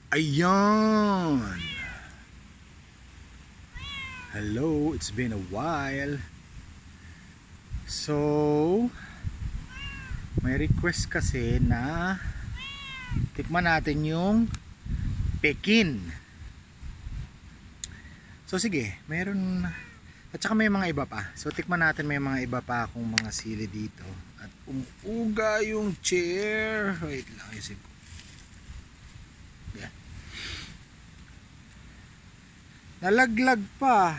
Ayan! Hello, it's been a while. So, may request kasi na tikman natin yung Pekin. So sige, meron. At saka may mga iba pa. So tikman natin, may mga iba pa akong mga sili dito. At umuuga yung chair. Wait lang, isip ko. Yeah. Nalaglag pa.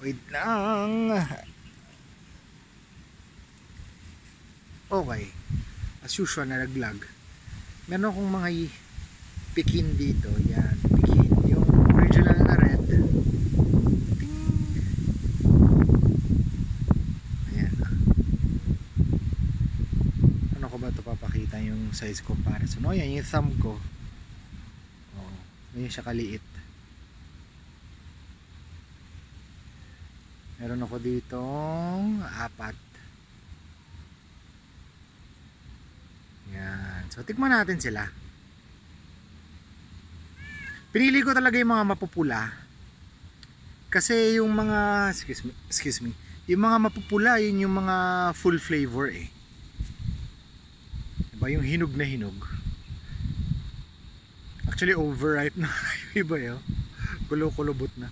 Wait lang. Okay. As usual, nalaglag. Meron akong mga Pekin dito. Yan, Pekin. Yung original na red. Ting. Ayan. Ano ko ba ito papakita yung size comparison? O yan, yung thumb ko. Oh, ganyan siya kaliit. Meron ako ditong 4. Yan. So, tikman natin sila. Pinili ko talaga yung mga mapupula. Kasi yung mga, excuse me. Yung mga mapupula, yun yung mga full flavor eh. Diba? Yung hinog na hinog. Actually, overripe na. Iba yun. Kulo-kulubot na.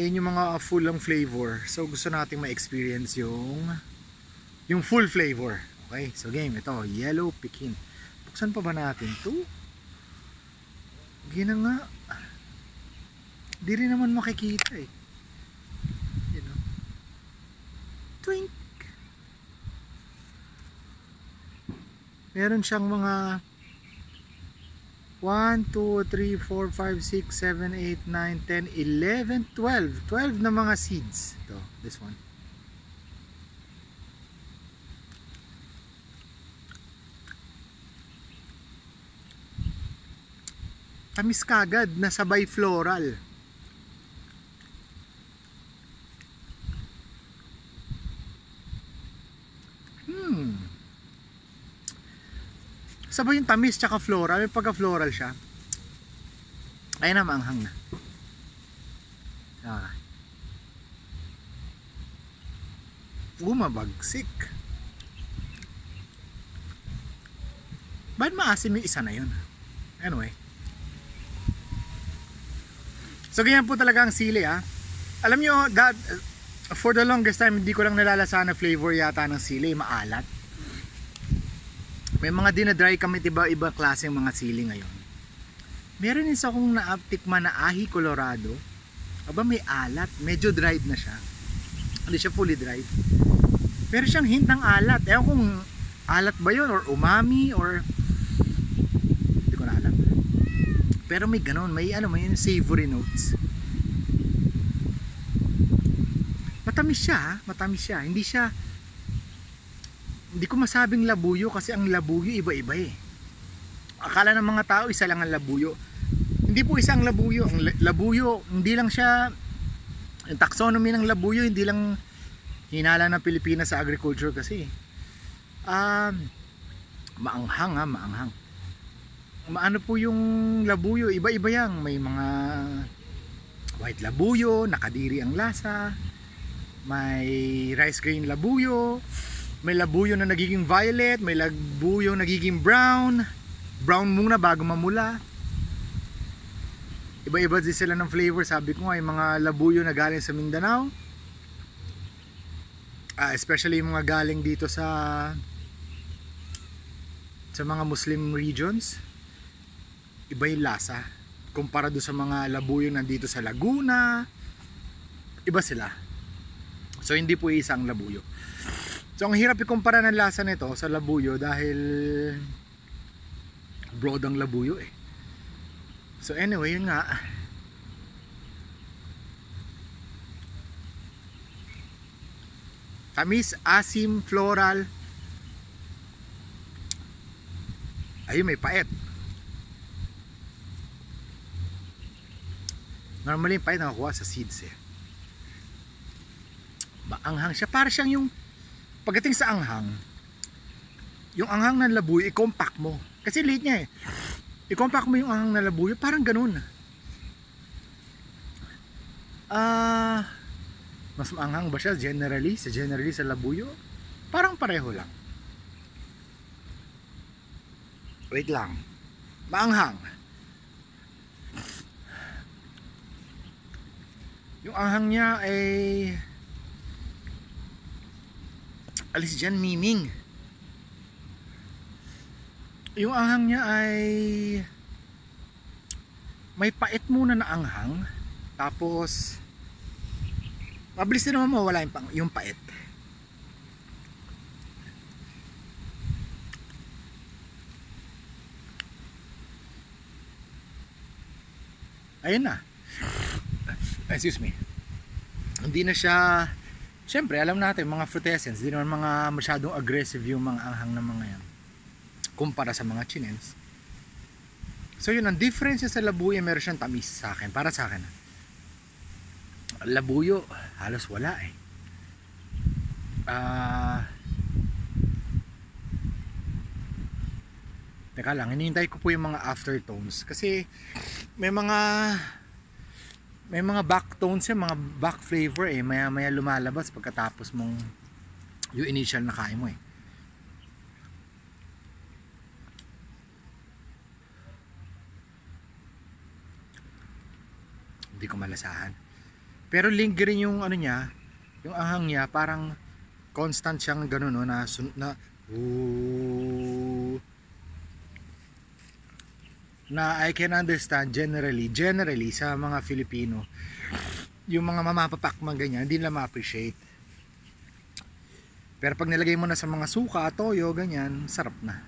Yun yung mga full ang flavor. So gusto nating ma-experience yung full flavor. Okay, so game ito, yellow Pekin. Buksan pa ba natin to? Gina nga. Di rin naman makikita eh. You know? Twink. Meron siyang mga 1, 2, 3, 4, 5, 6, 7, 8, 9, 10, 11, 12. 12 na mga seeds. Ito, this one. Tamis kagad na sabay floral. Sabay yung tamis tsaka floral. May pagka-floral siya. Ayun na, maanghang na. Mabagsik. Ba't maasim yung isa na yun? Anyway. So ganyan po talaga ang sili ha. Alam nyo, for the longest time, hindi ko lang nalalasahan na flavor yata ng sili. Maalat. May mga dinadry kami, diba, iba klaseng mga sili ngayon. Meron isa akong naaptikman na ahi colorado. Aba, may alat. Medyo dried na siya. Hindi siya fully dried. Pero siyang hint ng alat. Ewan kung alat ba yun or umami or hindi ko na alam. Pero may ganon. May savory notes. Matamis siya ha? Matamis siya. Hindi ko masabing labuyo kasi ang labuyo iba-iba eh. Akala ng mga tao isa lang ang labuyo. Hindi po isang labuyo. Ang labuyo, hindi lang siya, yung taxonomy ng labuyo, hindi lang hinala ng Pilipinas sa agriculture kasi. Maanghang ha, maanghang. Maano po yung labuyo, iba-iba yan. May mga white labuyo, nakadiri ang lasa. May rice grain labuyo. May labuyo na nagiging violet, may labuyo nagiging brown. Brown muna bago mamula. Iba-iba din sila ng flavor. Sabi ko nga, yung mga labuyo na galing sa Mindanao, especially yung mga galing dito sa mga Muslim regions, iba yung lasa. Kumpara doon sa mga labuyo nandito sa Laguna, iba sila. So hindi po isang labuyo. So ang hirap ikumpara ng lasa nito sa labuyo dahil broad ang labuyo eh. So anyway, yun nga. Tamis, asim, floral. Ayun, may paet. Normally yung paet nakakuha sa seeds eh. Maanghang siya. Para siyang yung pagdating sa anghang, yung anghang ng labuyo i-compact mo kasi liit niya eh. I-compact mo yung anghang na labuyo, parang ganun. Mas maanghang ba siya generally sa labuyo? Parang pareho lang. Wait lang. Maanghang. Yung anghang niya ay alis dyan, Miming. Yung anghang niya ay may pait muna na anghang, tapos mabilis din naman mawala yung pait. Ayun na. Excuse me. Hindi na siya, syempre alam natin mga fruitescents, hindi naman mga masyadong aggressive yung mga anghang na mga yan kumpara sa mga chinens. So yun, ang difference sa labuyo, meron siyang tamis sa akin, para sa akin. Labuyo halos wala eh. Teka lang, hinihintay ko po yung mga aftertones kasi may mga backtones yan, mga back flavor eh, maya maya lumalabas pagkatapos mong yung initial na kain mo eh. Hindi ko malasahan, pero lingering yung ano niya, yung anghang niya, parang constant siyang gano'n no, na I can understand generally sa mga Filipino, yung mga mamapapakman ganyan, hindi nila ma-appreciate. Pero pag nilagay mo na sa mga suka, toyo, ganyan, sarap na.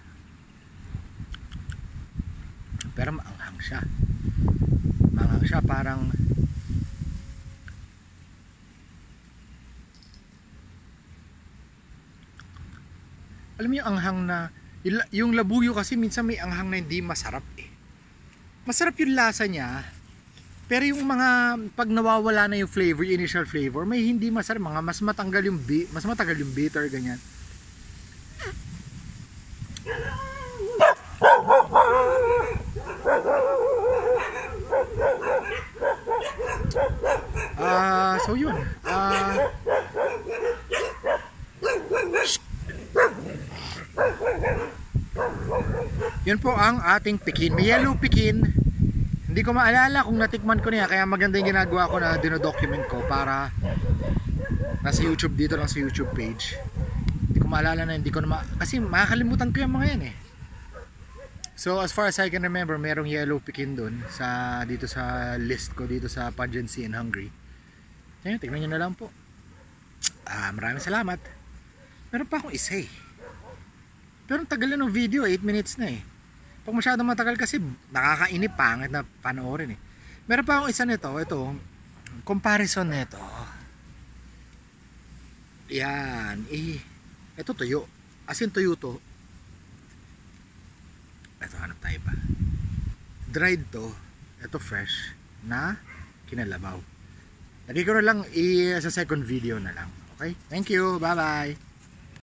Pero maanghang siya. Maanghang siya, parang alam mo yung anghang na, yung labuyo kasi minsan may anghang na hindi masarap eh. Masarap yung lasa niya, pero yung mga pag nawawala na yung flavor, yung initial flavor, may hindi masarap, mga mas matagal yung bitter ganyan. So yun. Yun po ang ating pikin. May yellow pikin. Hindi ko maalala kung natikman ko niya, kaya maganda yung ginagawa ko na dinodocument ko para nasa YouTube, dito lang sa YouTube page. Hindi ko maalala na, hindi ko na kasi makakalimutan ko yung mga yan eh. So as far as I can remember, merong yellow pikin dun dito sa list ko dito sa Pageancy and Hungry. Ayun, tignan nyo na lang po. Maraming salamat. Meron pa akong isa eh. Pero ang tagal na ng video, 8 minutes na eh. Pag masyadong matagal kasi nakakainip, pangit na panoorin eh. Meron pa akong isa nito, ito, comparison nito. Yan, ito tuyo. As in tuyo to. Ito, hanap tayo pa. Dried to, ito fresh na kinalabaw. Lagi ko na lang sa second video na lang. Okay? Thank you, bye bye.